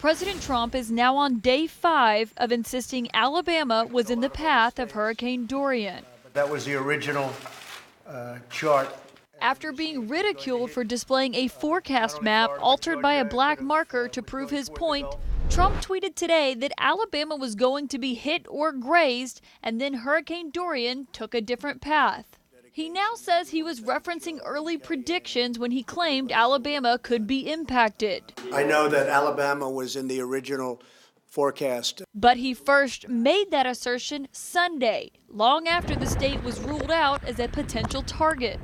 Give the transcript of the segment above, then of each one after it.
President Trump is now on day 5 of insisting Alabama was in the path of Hurricane Dorian. That was the original chart. After being ridiculed for displaying a forecast map altered by a black marker to prove his point, Trump tweeted today that Alabama was going to be hit or grazed, and then Hurricane Dorian took a different path. He now says he was referencing early predictions when he claimed Alabama could be impacted. I know that Alabama was in the original forecast. But he first made that assertion Sunday, long after the state was ruled out as a potential target.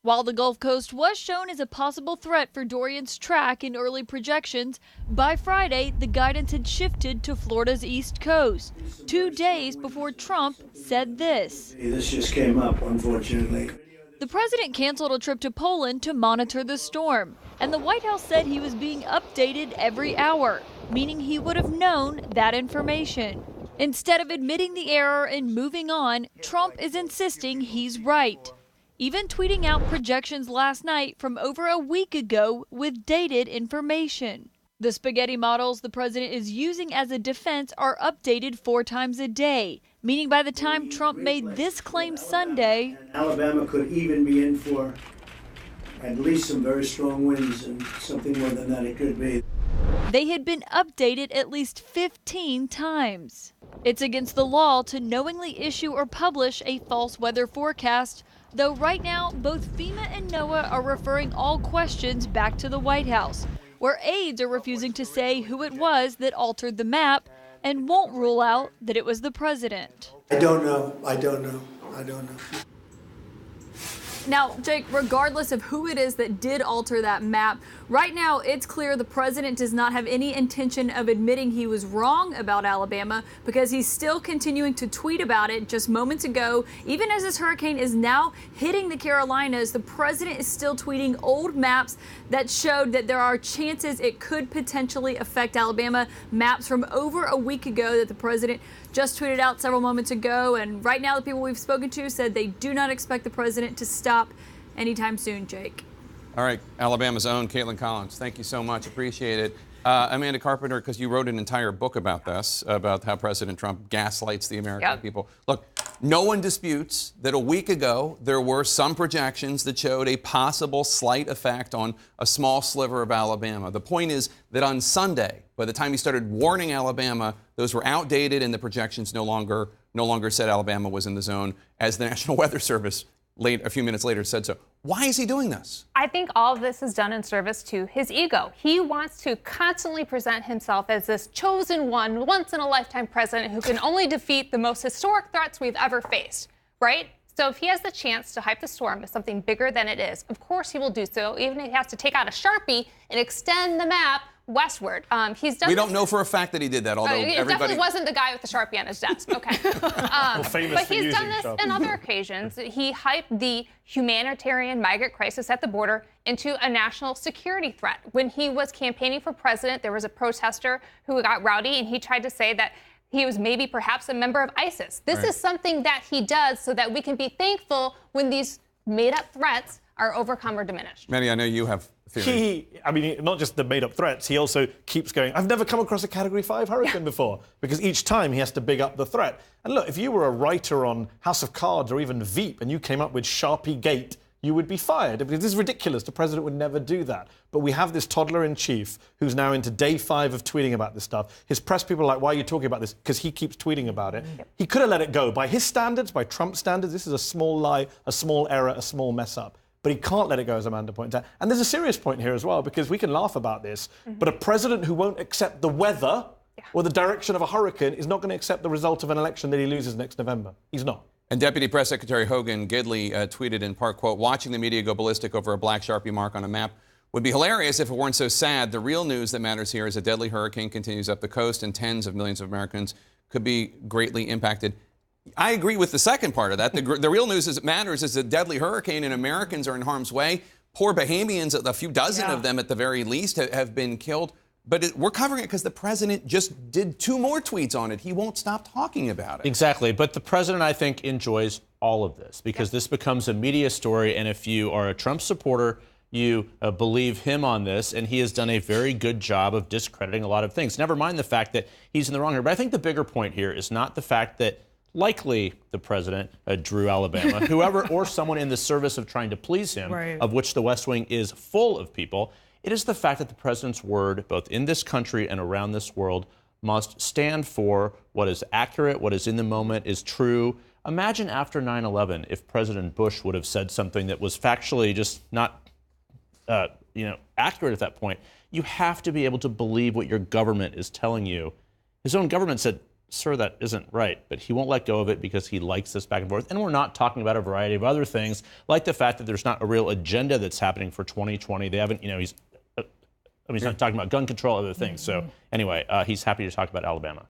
While the Gulf Coast was shown as a possible threat for Dorian's track in early projections, by Friday, the guidance had shifted to Florida's east coast, 2 days before Trump said this. This just came up, unfortunately. The president canceled a trip to Poland to monitor the storm, and the White House said he was being updated every hour, meaning he would have known that information. Instead of admitting the error and moving on, Trump is insisting he's right, even tweeting out projections last night from over a week ago with dated information. The spaghetti models the president is using as a defense are updated 4 times a day, meaning by the time Trump made this claim Sunday, Alabama could even be in for at least some very strong winds, and something more than that it could be. They had been updated at least 15 times. It's against the law to knowingly issue or publish a false weather forecast, though right now both FEMA and NOAA are referring all questions back to the White House, where aides are refusing to say who it was that altered the map and won't rule out that it was the president. I don't know. Now, Jake, regardless of who it is that did alter that map, right now it's clear the president does not have any intention of admitting he was wrong about Alabama, because he's still continuing to tweet about it. Just moments ago, even as this hurricane is now hitting the Carolinas, the president is still tweeting old maps that showed that there are chances it could potentially affect Alabama. Maps from over a week ago that the president just tweeted out several moments ago. And right now the people we've spoken to said they do not expect the president to stop anytime soon, Jake. All right, Alabama's own Caitlin Collins, thank you so much. Appreciate it. Amanda Carpenter, because you wrote an entire book about this, about how President Trump gaslights the American people. Look, no one disputes that a week ago there were some projections that showed a possible slight effect on a small sliver of Alabama. The point is that on Sunday, by the time he started warning Alabama, those were outdated and the projections no longer said Alabama was in the zone, as the National Weather Service a few minutes later said so. Why is he doing this? I think all of this is done in service to his ego. He wants to constantly present himself as this chosen one, once-in-a-lifetime president who can only defeat the most historic threats we've ever faced, right? So if he has the chance to hype the storm as something bigger than it is, of course he will do so, even if he has to take out a Sharpie and extend the map westward. We don't know for a fact that he did that, although it definitely wasn't the guy with the Sharpie on his desk. Okay. But he's done this on other occasions. He hyped the humanitarian migrant crisis at the border into a national security threat. When he was campaigning for president, there was a protester who got rowdy, and he tried to say that he was maybe perhaps a member of ISIS. This is something that he does so that we can be thankful when these made-up threats are overcome or diminished. Manny, I know you have theory. Not just the made-up threats, he also keeps going, I've never come across a Category 5 hurricane before, because each time he has to big up the threat. And look, if you were a writer on House of Cards or even Veep and you came up with Sharpie Gate, you would be fired, because this is ridiculous. The president would never do that. But we have this toddler-in-chief who's now into day 5 of tweeting about this stuff. His press people are like, why are you talking about this? Because he keeps tweeting about it. He could have let it go. By his standards, by Trump's standards, this is a small lie, a small error, a small mess-up. But he can't let it go, as Amanda pointed out. And there's a serious point here as well, because we can laugh about this, but a president who won't accept the weather or the direction of a hurricane is not going to accept the result of an election that he loses next November. He's not. And Deputy Press Secretary Hogan Gidley tweeted in part, quote, watching the media go ballistic over a black Sharpie mark on a map would be hilarious if it weren't so sad. The real news that matters here is a deadly hurricane continues up the coast and tens of millions of Americans could be greatly impacted. I agree with the second part of that. The real news that matters is a deadly hurricane and Americans are in harm's way. Poor Bahamians, a few dozen of them at the very least, have been killed. But we're covering it because the president just did 2 more tweets on it. He won't stop talking about it. Exactly. But the president, I think, enjoys all of this because this becomes a media story. And if you are a Trump supporter, you believe him on this, and he has done a very good job of discrediting a lot of things. Never mind the fact that he's in the wrong here. But I think the bigger point here is not the fact that likely the president drew Alabama, whoever or someone in the service of trying to please him, of which the West Wing is full of people. It is the fact that the president's word, both in this country and around this world, must stand for what is accurate, what is in the moment, is true. Imagine after 9/11 if President Bush would have said something that was factually just not accurate at that point. You have to be able to believe what your government is telling you. His own government said, sir, that isn't right, but he won't let go of it because he likes this back and forth. And we're not talking about a variety of other things, like the fact that there's not a real agenda that's happening for 2020. They haven't, he's not talking about gun control, other things. So anyway, he's happy to talk about Alabama.